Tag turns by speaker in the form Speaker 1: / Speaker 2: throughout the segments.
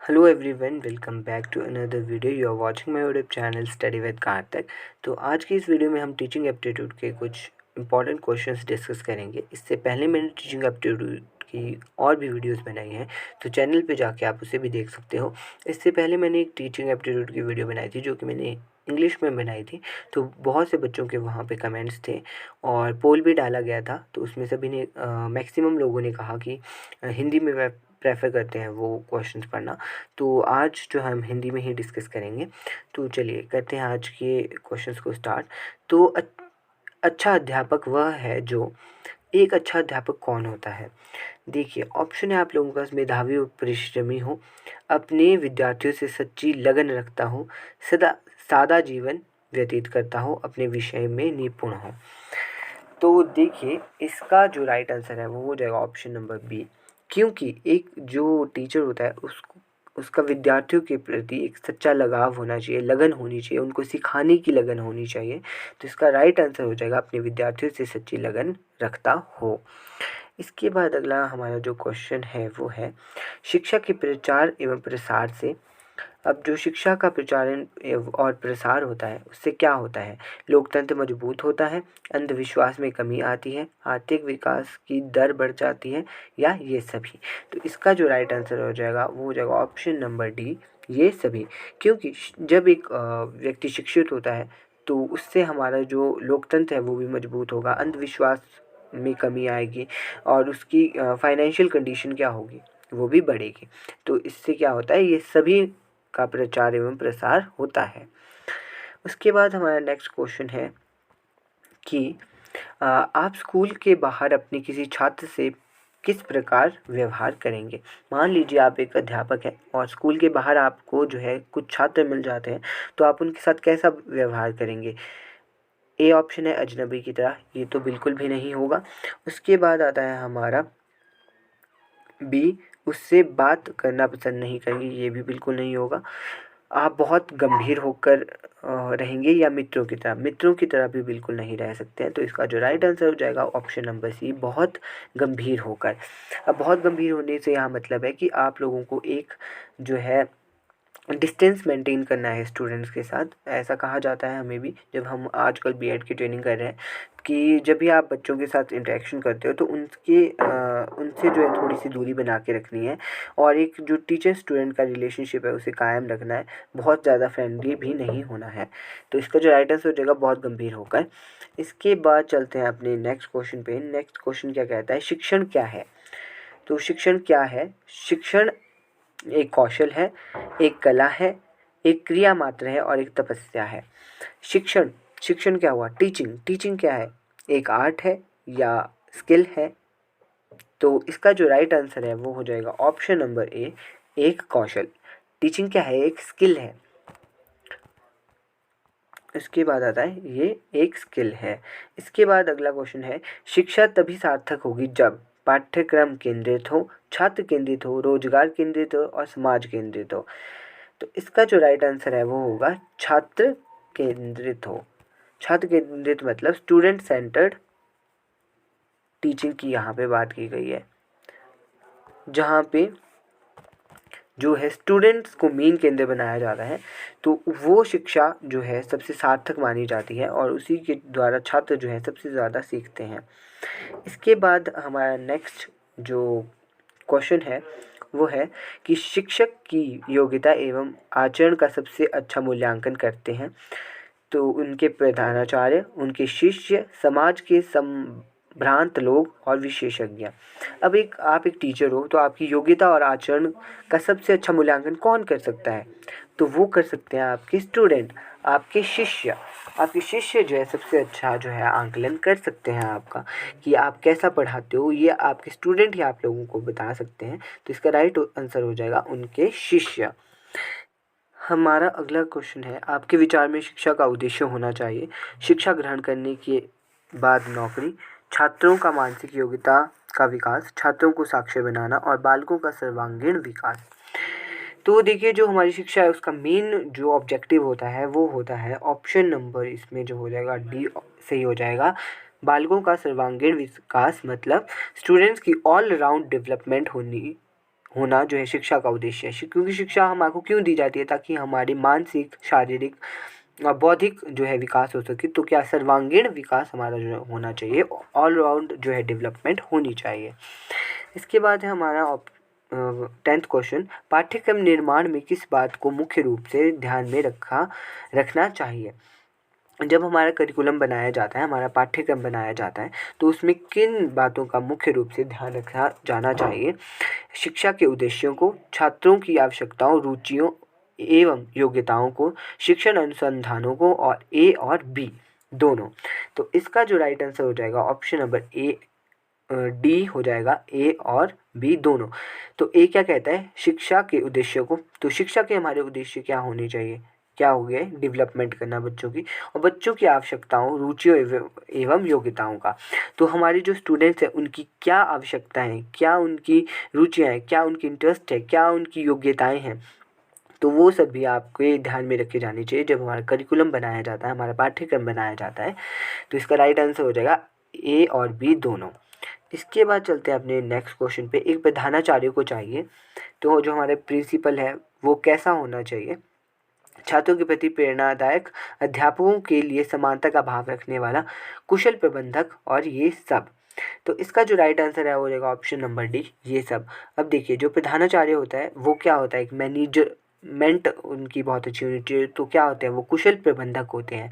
Speaker 1: Hello everyone, welcome back to another video. You are watching my YouTube channel study with Kartik. तो आज की इस video में हम टीचिंग एप्टीट्यूड के कुछ इंपॉर्टेंट क्वेश्चंस डिस्कस करेंगे। इससे पहले मैंने टीचिंग एप्टीट्यूड की और भी वीडियोस बनाई हैं, तो चैनल पे जाके आप उसे भी देख सकते हो। इससे पहले मैंने एक टीचिंग एप्टीट्यूड की वीडियो बनाई थी, जो कि मैंने इंग्लिश में बनाई थी। तो बहुत से बच्चों के वहाँ पे कमेंट्स थे और पोल भी डाला गया था। तो उसमें सभी ने मैक्सिमम लोगों ने कहा कि हिंदी में प्रेफर करते हैं वो क्वेश्चंस पढ़ना। तो आज जो हम हिंदी में ही डिस्कस करेंगे। तो चलिए करते हैं आज के क्वेश्चंस को स्टार्ट। तो अच्छा अध्यापक वह है जो एक अच्छा अध्यापक कौन होता है? देखिए, ऑप्शन है आप लोगों का, मेधावी और परिश्रमी हो, अपने विद्यार्थियों से सच्ची लगन रखता हो, सदा सादा जीवन व्यतीत करता हो, अपने विषय में निपुण हो। तो देखिए, इसका जो राइट आंसर है वो हो जाएगा ऑप्शन नंबर बी। क्योंकि एक जो टीचर होता है उसको उसका विद्यार्थियों के प्रति एक सच्चा लगाव होना चाहिए, लगन होनी चाहिए, उनको सिखाने की लगन होनी चाहिए। तो इसका राइट आंसर हो जाएगा अपने विद्यार्थियों से सच्ची लगन रखता हो। इसके बाद अगला हमारा जो क्वेश्चन है वो है, शिक्षा के प्रचार एवं प्रसार से। अब जो शिक्षा का प्रचारण और प्रसार होता है उससे क्या होता है? लोकतंत्र मजबूत होता है, अंधविश्वास में कमी आती है, आर्थिक विकास की दर बढ़ जाती है, या ये सभी। तो इसका जो राइट आंसर हो जाएगा वो हो जाएगा ऑप्शन नंबर डी, ये सभी। क्योंकि जब एक व्यक्ति शिक्षित होता है तो उससे हमारा जो लोकतंत्र है वो भी मजबूत होगा, अंधविश्वास में कमी आएगी और उसकी फाइनेंशियल कंडीशन क्या होगी, वो भी बढ़ेगी। तो इससे क्या होता है, ये सभी का प्रचार एवं प्रसार होता है। उसके बाद हमारा नेक्स्ट क्वेश्चन है कि आप स्कूल के बाहर अपने किसी छात्र से किस प्रकार व्यवहार करेंगे? मान लीजिए आप एक अध्यापक हैं और स्कूल के बाहर आपको जो है कुछ छात्र मिल जाते हैं, तो आप उनके साथ कैसा व्यवहार करेंगे? ए ऑप्शन है अजनबी की तरह, ये तो बिल्कुल भी नहीं होगा। उसके बाद आता है हमारा बी, उससे बात करना पसंद नहीं करेंगे, ये भी बिल्कुल नहीं होगा। आप बहुत गंभीर होकर रहेंगे, या मित्रों की तरह भी बिल्कुल नहीं रह सकते हैं। तो इसका जो राइट आंसर हो जाएगा ऑप्शन नंबर सी, बहुत गंभीर होकर। अब बहुत गंभीर होने से यहाँ मतलब है कि आप लोगों को एक जो है डिस्टेंस मेंटेन करना है स्टूडेंट्स के साथ। ऐसा कहा जाता है हमें भी, जब हम आजकल बीएड की ट्रेनिंग कर रहे हैं, कि जब भी आप बच्चों के साथ इंटरेक्शन करते हो तो उनसे जो है थोड़ी सी दूरी बना के रखनी है, और एक जो टीचर स्टूडेंट का रिलेशनशिप है उसे कायम रखना है, बहुत ज़्यादा फ्रेंडली भी नहीं होना है। तो इसका जो राइट आंसर हो जाएगा बहुत गंभीर होकर। इसके बाद चलते हैं अपने नेक्स्ट क्वेश्चन पे। नेक्स्ट क्वेश्चन क्या कहता है, शिक्षण क्या है? तो शिक्षण क्या है? शिक्षण एक कौशल है, एक कला है, एक क्रिया मात्र है और एक तपस्या है। शिक्षण शिक्षण क्या हुआ? टीचिंग क्या है? एक आर्ट है या स्किल है? तो इसका जो राइट आंसर है वो हो जाएगा ऑप्शन नंबर ए, एक कौशल। टीचिंग क्या है? एक स्किल है। इसके बाद आता है ये एक स्किल है। इसके बाद अगला क्वेश्चन है, शिक्षा तभी सार्थक होगी जब पाठ्यक्रम केंद्रित हो, छात्र केंद्रित हो, रोजगार केंद्रित हो और समाज केंद्रित हो। तो इसका जो राइट आंसर है वो होगा छात्र केंद्रित हो। छात्र केंद्रित मतलब स्टूडेंट सेंटर्ड टीचिंग की यहाँ पे बात की गई है, जहाँ पे जो है स्टूडेंट्स को मेन केंद्र बनाया जाता है। तो वो शिक्षा जो है सबसे सार्थक मानी जाती है और उसी के द्वारा छात्र जो है सबसे ज़्यादा सीखते हैं। इसके बाद हमारा नेक्स्ट जो क्वेश्चन है वो है कि शिक्षक की योग्यता एवं आचरण का सबसे अच्छा मूल्यांकन करते हैं। तो उनके प्रधानाचार्य, उनके शिष्य, समाज के संभ्रांत लोग और विशेषज्ञ। अब आप एक टीचर हो तो आपकी योग्यता और आचरण का सबसे अच्छा मूल्यांकन कौन कर सकता है? तो वो कर सकते हैं आपके स्टूडेंट, आपके शिष्य। आपके शिष्य जो है सबसे अच्छा जो है आंकलन कर सकते हैं आपका, कि आप कैसा पढ़ाते हो, ये आपके स्टूडेंट ही आप लोगों को बता सकते हैं। तो इसका राइट आंसर हो जाएगा उनके शिष्य। हमारा अगला क्वेश्चन है, आपके विचार में शिक्षा का उद्देश्य होना चाहिए। शिक्षा ग्रहण करने के बाद नौकरी, छात्रों का मानसिक योग्यता का विकास, छात्रों को साक्षर बनाना और बालकों का सर्वांगीण विकास। तो देखिए, जो हमारी शिक्षा है उसका मेन जो ऑब्जेक्टिव होता है वो होता है ऑप्शन नंबर, इसमें जो हो जाएगा डी सही हो जाएगा। बालकों का सर्वांगीण विकास मतलब स्टूडेंट्स की ऑल राउंड डेवलपमेंट होना जो है शिक्षा का उद्देश्य है। क्योंकि शिक्षा हमको क्यों दी जाती है? ताकि हमारी मानसिक, शारीरिक बौद्धिक जो है विकास हो सके। तो क्या सर्वांगीण विकास हमारा जो होना चाहिए, ऑल राउंड जो है डेवलपमेंट होनी चाहिए। इसके बाद है हमारा 10th क्वेश्चन, पाठ्यक्रम निर्माण में किस बात को मुख्य रूप से ध्यान में रखना चाहिए? जब हमारा करिकुलम बनाया जाता है, हमारा पाठ्यक्रम बनाया जाता है, तो उसमें किन बातों का मुख्य रूप से ध्यान रखा जाना चाहिए? शिक्षा के उद्देश्यों को, छात्रों की आवश्यकताओं, रुचियों एवं योग्यताओं को, शिक्षण अनुसंधानों को, और ए और बी दोनों। तो इसका जो राइट आंसर हो जाएगा ऑप्शन नंबर ए डी हो जाएगा, ए और बी दोनों। तो ए क्या कहता है? शिक्षा के उद्देश्यों को। तो शिक्षा के हमारे उद्देश्य क्या होने चाहिए? क्या हो गए? डेवलपमेंट करना बच्चों की, और बच्चों की आवश्यकताओं, रुचियों एवं योग्यताओं का। तो हमारे जो स्टूडेंट्स हैं उनकी क्या आवश्यकताएं हैं, क्या उनकी रुचियाँ हैं, क्या उनकी इंटरेस्ट है, क्या उनकी योग्यताएं हैं, तो वो सब भी आपके ध्यान में रखे जाने चाहिए जब हमारा करिकुलम बनाया जाता है, हमारा पाठ्यक्रम बनाया जाता है। तो इसका राइट आंसर हो जाएगा ए और बी दोनों। इसके बाद चलते हैं अपने नेक्स्ट क्वेश्चन पे। एक प्रधानाचार्य को चाहिए, तो जो हमारे प्रिंसिपल है वो कैसा होना चाहिए? छात्रों के प्रति प्रेरणादायक, अध्यापकों के लिए समानता का भाव रखने वाला, कुशल प्रबंधक, और ये सब। तो इसका जो राइट आंसर है वो रहेगा ऑप्शन नंबर डी, ये सब। अब देखिए, जो प्रधानाचार्य होता है वो क्या होता है? एक मैनेजमेंट उनकी बहुत अच्छी होनी चाहिए। तो क्या होते हैं? वो कुशल प्रबंधक होते हैं।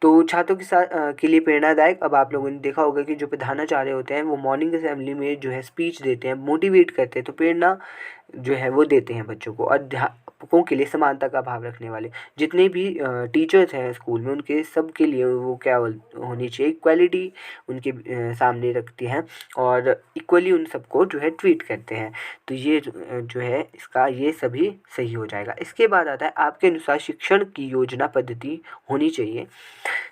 Speaker 1: तो छात्रों के साथ के लिए प्रेरणादायक, अब आप लोगों ने देखा होगा कि जो प्रधानाचार्य होते हैं वो मॉर्निंग असेंबली में जो है स्पीच देते हैं, मोटिवेट करते हैं, तो प्रेरणा जो है वो देते हैं बच्चों को। अध्यापकों के लिए समानता का भाव रखने वाले, जितने भी टीचर्स हैं स्कूल में उनके सब के लिए वो क्या होनी चाहिए? इक्वालिटी उनके सामने रखती हैं, और इक्वली उन सबको जो है ट्रीट करते हैं। तो ये जो है इसका ये सभी सही हो जाएगा। इसके बाद आता है, आपके अनुसार शिक्षण की योजना पद्धति होनी चाहिए।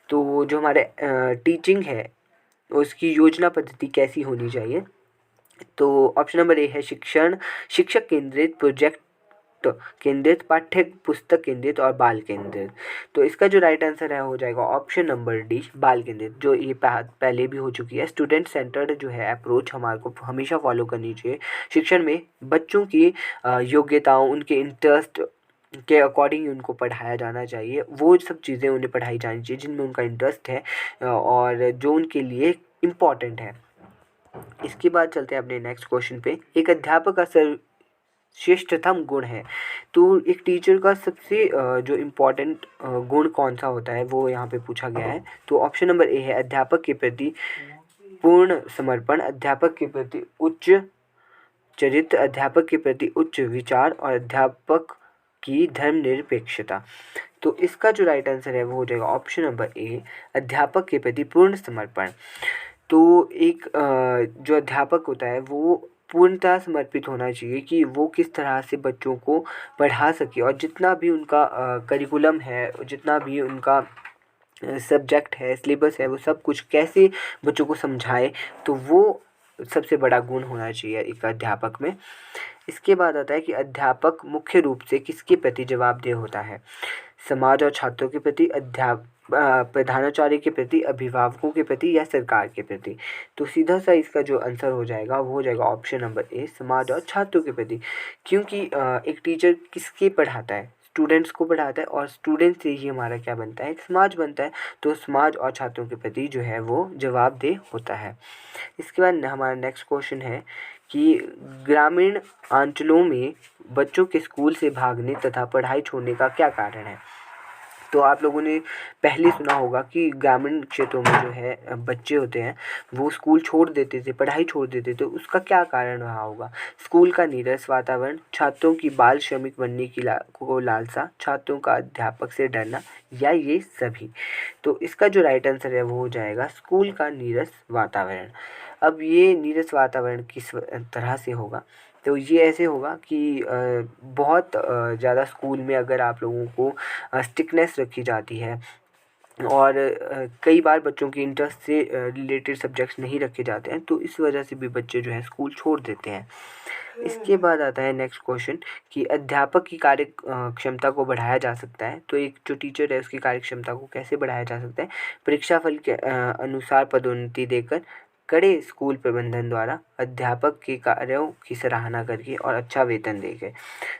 Speaker 1: तो जो हमारे टीचिंग है उसकी योजना पद्धति कैसी होनी चाहिए? तो ऑप्शन नंबर ए है शिक्षक केंद्रित, प्रोजेक्ट केंद्रित, पाठ्य पुस्तक केंद्रित, और बाल केंद्रित। तो इसका जो राइट आंसर है हो जाएगा ऑप्शन नंबर डी, बाल केंद्रित, जो ये पहले भी हो चुकी है। स्टूडेंट सेंटर्ड जो है अप्रोच हमारे को हमेशा फॉलो करनी चाहिए। शिक्षण में बच्चों की योग्यताओं, उनके इंटरेस्ट के अकॉर्डिंग उनको पढ़ाया जाना चाहिए। वो सब चीज़ें उन्हें पढ़ाई जानी चाहिए जिनमें उनका इंटरेस्ट है और जो उनके लिए इम्पॉर्टेंट है। इसके बाद चलते हैं अपने नेक्स्ट क्वेश्चन पे। एक अध्यापक का श्रेष्ठतम गुण है। तो एक टीचर का सबसे जो इम्पोर्टेंट गुण कौन सा होता है वो यहाँ पे पूछा गया है। तो ऑप्शन नंबर ए है अध्यापक के प्रति पूर्ण समर्पण, अध्यापक के प्रति उच्च चरित्र, अध्यापक के प्रति उच्च विचार, और अध्यापक की धर्मनिरपेक्षता। तो इसका जो राइट आंसर है वो हो जाएगा ऑप्शन नंबर ए, अध्यापक के प्रति पूर्ण समर्पण। तो एक जो अध्यापक होता है वो पूर्णतः समर्पित होना चाहिए कि वो किस तरह से बच्चों को पढ़ा सके, और जितना भी उनका करिकुलम है, जितना भी उनका सब्जेक्ट है, सिलेबस है, वो सब कुछ कैसे बच्चों को समझाए, तो वो सबसे बड़ा गुण होना चाहिए एक अध्यापक में। इसके बाद आता है कि अध्यापक मुख्य रूप से किसके प्रति जवाबदेह होता है? समाज और छात्रों के प्रति, प्रधानाचार्य के प्रति, अभिभावकों के प्रति, या सरकार के प्रति? तो सीधा सा इसका जो आंसर हो जाएगा वो हो जाएगा ऑप्शन नंबर ए, समाज और छात्रों के प्रति। क्योंकि एक टीचर किसके पढ़ाता है? स्टूडेंट्स को पढ़ाता है, और स्टूडेंट से ही हमारा क्या बनता है? एक समाज बनता है। तो समाज और छात्रों के प्रति जो है वो जवाबदेह होता है। इसके बाद हमारा नेक्स्ट क्वेश्चन है कि ग्रामीण अंचलों में बच्चों के स्कूल से भागने तथा पढ़ाई छोड़ने का क्या कारण है? तो आप लोगों ने पहले सुना होगा कि ग्रामीण क्षेत्रों में जो है बच्चे होते हैं वो स्कूल छोड़ देते थे, पढ़ाई छोड़ देते थे। उसका क्या कारण रहा होगा? स्कूल का नीरस वातावरण, छात्रों की बाल श्रमिक बनने की लालसा, छात्रों का अध्यापक से डरना, या ये सभी? तो इसका जो राइट आंसर है वो हो जाएगा स्कूल का नीरस वातावरण। अब ये नीरस वातावरण किस तरह से होगा? तो ये ऐसे होगा कि बहुत ज़्यादा स्कूल में अगर आप लोगों को स्ट्रिक्टनेस रखी जाती है, और कई बार बच्चों के इंटरेस्ट से रिलेटेड सब्जेक्ट्स नहीं रखे जाते हैं, तो इस वजह से भी बच्चे जो है स्कूल छोड़ देते हैं। इसके बाद आता है नेक्स्ट क्वेश्चन कि अध्यापक की कार्य क्षमता को बढ़ाया जा सकता है। तो एक जो टीचर है उसकी कार्य क्षमता को कैसे बढ़ाया जा सकता है? परीक्षाफल के अनुसार पदोन्नति देकर, कड़े स्कूल प्रबंधन द्वारा अध्यापक के कार्यों की सराहना करके और अच्छा वेतन देके।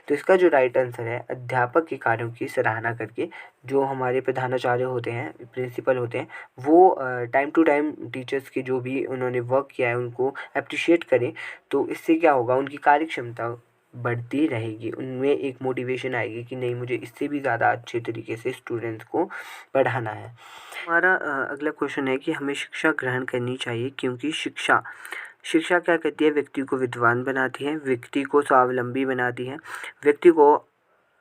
Speaker 1: तो इसका जो राइट आंसर है, अध्यापक के कार्यों की सराहना करके जो हमारे प्रधानाचार्य होते हैं, प्रिंसिपल होते हैं, वो टाइम टू टाइम टीचर्स के जो भी उन्होंने वर्क किया है उनको अप्रिशिएट करें। तो इससे क्या होगा, उनकी कार्यक्षमता बढ़ती रहेगी, उनमें एक मोटिवेशन आएगी कि नहीं, मुझे इससे भी ज़्यादा अच्छे तरीके से स्टूडेंट्स को पढ़ाना है। हमारा अगला क्वेश्चन है कि हमें शिक्षा ग्रहण करनी चाहिए क्योंकि शिक्षा शिक्षा क्या करती है, व्यक्ति को विद्वान बनाती है, व्यक्ति को स्वावलंबी बनाती है, व्यक्ति को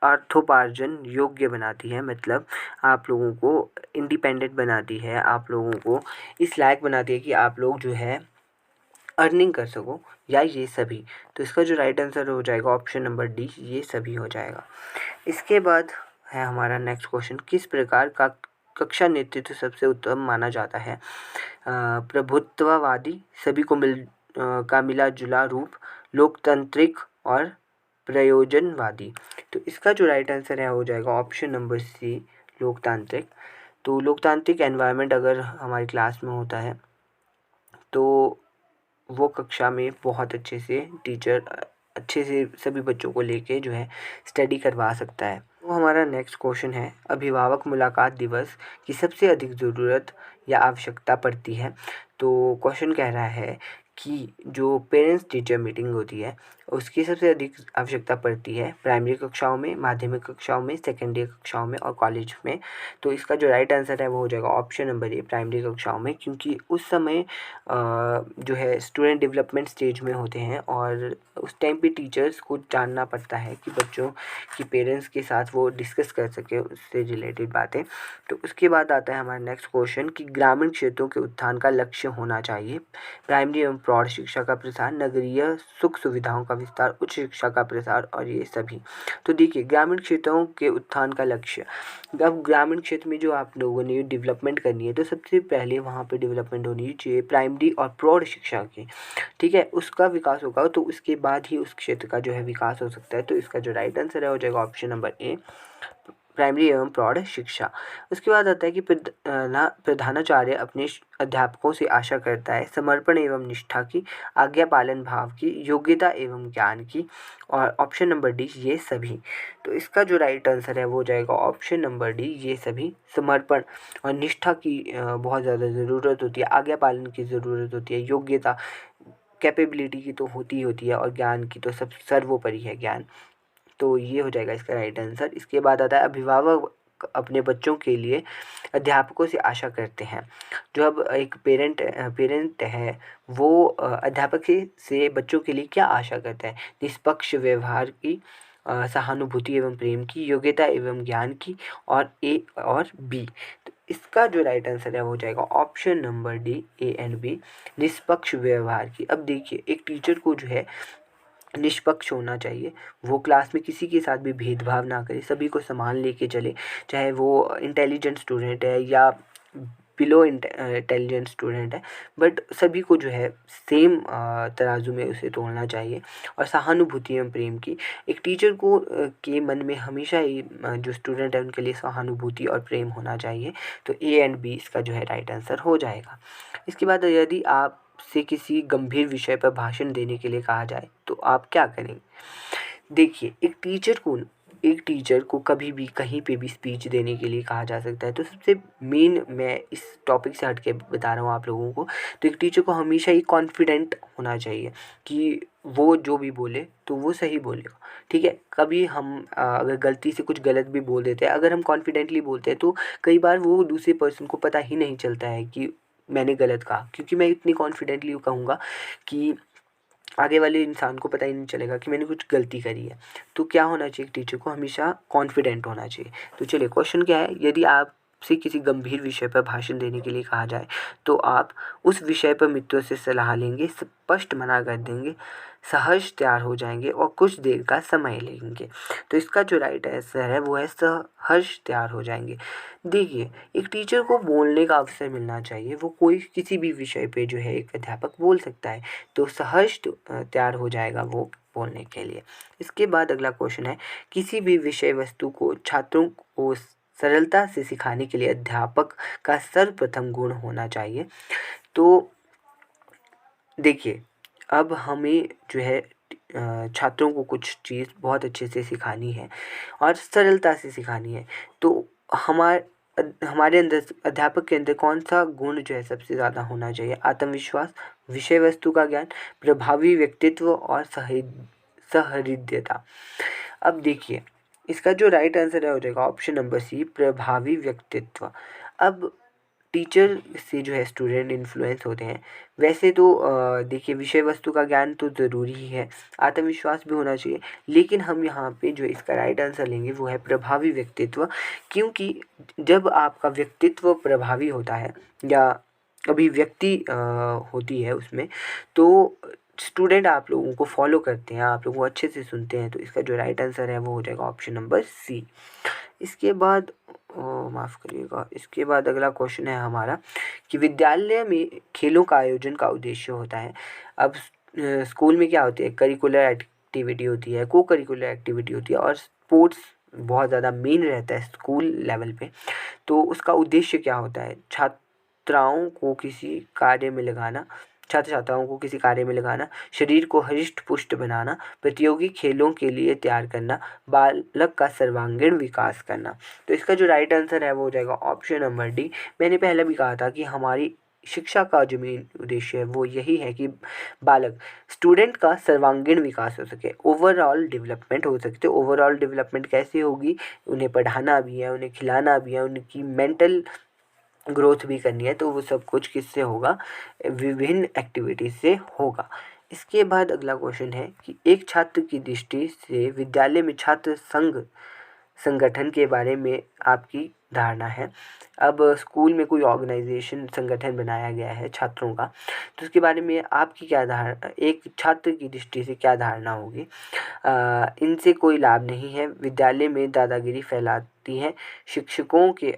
Speaker 1: अर्थोपार्जन योग्य बनाती है, मतलब आप लोगों को इंडिपेंडेंट बनाती है, आप लोगों को इस लायक बनाती है कि आप लोग जो है अर्निंग कर सको, या ये सभी। तो इसका जो राइट आंसर हो जाएगा ऑप्शन नंबर डी, ये सभी हो जाएगा। इसके बाद है हमारा नेक्स्ट क्वेश्चन, किस प्रकार का कक्षा नेतृत्व सबसे उत्तम माना जाता है? प्रभुत्ववादी, सभी को का मिला जुला रूप, लोकतांत्रिक और प्रयोजनवादी। तो इसका जो राइट आंसर है हो जाएगा ऑप्शन नंबर सी, लोकतांत्रिक। तो लोकतांत्रिक एनवायरनमेंट अगर हमारी क्लास में होता है तो वो कक्षा में बहुत अच्छे से टीचर अच्छे से सभी बच्चों को लेके जो है स्टडी करवा सकता है। तो हमारा नेक्स्ट क्वेश्चन है, अभिभावक मुलाकात दिवस की सबसे अधिक ज़रूरत या आवश्यकता पड़ती है? तो क्वेश्चन कह रहा है कि जो पेरेंट्स टीचर मीटिंग होती है उसकी सबसे अधिक आवश्यकता पड़ती है प्राइमरी कक्षाओं में, माध्यमिक कक्षाओं में, सेकेंडरी कक्षाओं में और कॉलेज में। तो इसका जो राइट आंसर है वो हो जाएगा ऑप्शन नंबर ए, प्राइमरी कक्षाओं में, क्योंकि उस समय जो है स्टूडेंट डेवलपमेंट स्टेज में होते हैं और उस टाइम पे टीचर्स को जानना पड़ता है कि बच्चों की पेरेंट्स के साथ वो डिस्कस कर सके उससे रिलेटेड बातें। तो उसके बाद आता है हमारा नेक्स्ट क्वेश्चन कि ग्रामीण क्षेत्रों के उत्थान का लक्ष्य होना चाहिए। प्राइमरी एवं प्रौढ़ शिक्षा का प्रसार, नगरीय सुख सुविधाओं का विस्तार, उच्च शिक्षा का प्रसार और ये सभी। तो देखिए, ग्रामीण क्षेत्रों के उत्थान का लक्ष्य, अब ग्रामीण क्षेत्र में जो आप लोगों ने डेवलपमेंट करनी है तो सबसे पहले वहाँ पे डेवलपमेंट होनी चाहिए प्राइमरी और प्रौढ़ शिक्षा की, ठीक है, उसका विकास होगा तो उसके बाद ही उस क्षेत्र का जो है विकास हो सकता है। तो इसका जो राइट आंसर है हो जाएगा ऑप्शन नंबर ए, प्राइमरी एवं प्रौढ़ शिक्षा। उसके बाद आता है कि प्रधानाचार्य अपने अध्यापकों से आशा करता है समर्पण एवं निष्ठा की, आज्ञा पालन भाव की, योग्यता एवं ज्ञान की, और ऑप्शन नंबर डी, ये सभी। तो इसका जो राइट आंसर है वो हो जाएगा ऑप्शन नंबर डी, ये सभी। समर्पण और निष्ठा की बहुत ज़्यादा ज़रूरत होती है, आज्ञा पालन की ज़रूरत होती है, योग्यता कैपेबिलिटी की तो होती ही होती है, और ज्ञान की तो सब सर्वोपरि है ज्ञान। तो ये हो जाएगा इसका राइट आंसर। इसके बाद आता है अभिभावक अपने बच्चों के लिए अध्यापकों से आशा करते हैं। जो अब एक पेरेंट है वो अध्यापक से बच्चों के लिए क्या आशा करता है? निष्पक्ष व्यवहार की, सहानुभूति एवं प्रेम की, योग्यता एवं ज्ञान की, और ए और बी। तो इसका जो राइट आंसर है वो हो जाएगा option number D, A and B, निष्पक्ष व्यवहार की। अब देखिए, एक टीचर को जो है निष्पक्ष होना चाहिए, वो क्लास में किसी के साथ भी भेदभाव ना करे, सभी को समान लेके चले, चाहे वो इंटेलिजेंट स्टूडेंट है या बिलो इंटेलिजेंट स्टूडेंट है, बट सभी को जो है सेम तराजू में उसे तोलना चाहिए। और सहानुभूति एवं प्रेम की, एक टीचर को के मन में हमेशा ही जो स्टूडेंट है उनके लिए सहानुभूति और प्रेम होना चाहिए। तो ए एंड बी इसका जो है राइट आंसर हो जाएगा। इसके बाद यदि आप से किसी गंभीर विषय पर भाषण देने के लिए कहा जाए तो आप क्या करेंगे? देखिए, एक टीचर को कभी भी कहीं पे भी स्पीच देने के लिए कहा जा सकता है। तो सबसे मेन मैं इस टॉपिक से हट के बता रहा हूँ आप लोगों को। तो एक टीचर को हमेशा ही कॉन्फिडेंट होना चाहिए कि वो जो भी बोले तो वो सही बोलेगा, ठीक है। कभी हम अगर गलती से कुछ गलत भी बोल देते हैं, अगर हम कॉन्फिडेंटली बोलते हैं तो कई बार वो दूसरे पर्सन को पता ही नहीं चलता है कि मैंने गलत कहा, क्योंकि मैं इतनी कॉन्फिडेंटली कहूँगा कि आगे वाले इंसान को पता ही नहीं चलेगा कि मैंने कुछ गलती करी है। तो क्या होना चाहिए, टीचर को हमेशा कॉन्फिडेंट होना चाहिए। तो चलिए, क्वेश्चन क्या है, यदि आपसे किसी गंभीर विषय पर भाषण देने के लिए कहा जाए तो आप उस विषय पर मित्रों से सलाह लेंगे, स्पष्ट मना कर देंगे, सहज तैयार हो जाएंगे और कुछ देर का समय लेंगे। तो इसका जो राइट आंसर है वो है सहज तैयार हो जाएंगे। देखिए, एक टीचर को बोलने का अवसर मिलना चाहिए, वो कोई किसी भी विषय पे जो है एक अध्यापक बोल सकता है, तो सहज तैयार हो जाएगा वो बोलने के लिए। इसके बाद अगला क्वेश्चन है, किसी भी विषय वस्तु को छात्रों को सरलता से सिखाने के लिए अध्यापक का सर्वप्रथम गुण होना चाहिए। तो देखिए, अब हमें जो है छात्रों को कुछ चीज़ बहुत अच्छे से सिखानी है और सरलता से सिखानी है। तो हमारे अंदर, अध्यापक के अंदर कौन-सा गुण जो है सबसे ज़्यादा होना चाहिए? आत्मविश्वास, विषय वस्तु का ज्ञान, प्रभावी व्यक्तित्व और सहृदयता। अब देखिए, इसका जो राइट आंसर है हो जाएगा ऑप्शन नंबर सी, प्रभावी व्यक्तित्व। अब टीचर से जो है स्टूडेंट इन्फ्लुएंस होते हैं। वैसे तो देखिए, विषय वस्तु का ज्ञान तो ज़रूरी ही है, आत्मविश्वास भी होना चाहिए, लेकिन हम यहाँ पे जो इसका राइट आंसर लेंगे वो है प्रभावी व्यक्तित्व। क्योंकि जब आपका व्यक्तित्व प्रभावी होता है या अभिव्यक्ति होती है उसमें, तो स्टूडेंट आप लोगों को फॉलो करते हैं, आप लोगों को अच्छे से सुनते हैं। तो इसका जो राइट आंसर है वो हो जाएगा ऑप्शन नंबर सी। इसके बाद माफ़ करिएगा, इसके बाद अगला क्वेश्चन है हमारा कि विद्यालय में खेलों का आयोजन का उद्देश्य होता है। अब स्कूल में क्या होती है, करिकुलर एक्टिविटी होती है, को करिकुलर एक्टिविटी होती है और स्पोर्ट्स बहुत ज़्यादा मेन रहता है स्कूल लेवल पे। तो उसका उद्देश्य क्या होता है? छात्राओं को किसी कार्य में लगाना, छात्र छात्राओं को किसी कार्य में लगाना, शरीर को हृष्ट पुष्ट बनाना, प्रतियोगी खेलों के लिए तैयार करना, बालक का सर्वांगीण विकास करना। तो इसका जो राइट आंसर है वो हो जाएगा ऑप्शन नंबर डी। मैंने पहले भी कहा था कि हमारी शिक्षा का जो मेन उद्देश्य है वो यही है कि बालक, स्टूडेंट का सर्वांगीण विकास हो सके, ओवरऑल डेवलपमेंट हो सके। तो ओवरऑल डेवलपमेंट कैसे होगी? उन्हें पढ़ाना भी है, उन्हें खिलाना भी है, उनकी मेंटल ग्रोथ भी करनी है। तो वो सब कुछ किससे होगा? विभिन्न एक्टिविटीज़ से होगा। इसके बाद अगला क्वेश्चन है कि एक छात्र की दृष्टि से विद्यालय में छात्र संघ संगठन के बारे में आपकी धारणा है। अब स्कूल में कोई ऑर्गेनाइजेशन, संगठन बनाया गया है छात्रों का, तो उसके बारे में आपकी क्या धारणा, एक छात्र की दृष्टि से क्या धारणा होगी? इनसे कोई लाभ नहीं है, विद्यालय में दादागिरी फैलाती है, शिक्षकों के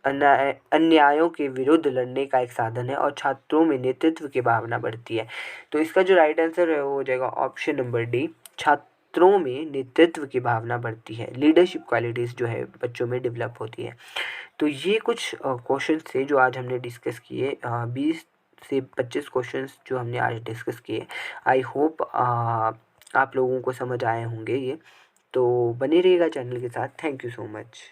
Speaker 1: अन्यायों के विरुद्ध लड़ने का एक साधन है और छात्रों में नेतृत्व की भावना बढ़ती है। तो इसका जो राइट आंसर है वो हो जाएगा ऑप्शन नंबर डी, छात्रों में नेतृत्व की भावना बढ़ती है, लीडरशिप क्वालिटीज़ जो है बच्चों में डेवलप होती है। तो ये कुछ क्वेश्चन थे जो आज हमने डिस्कस किए, 20 से 25 क्वेश्चंस जो हमने आज डिस्कस किए। आई होप आप लोगों को समझ आए होंगे ये। तो बने रहिएगा चैनल के साथ। Thank you so much.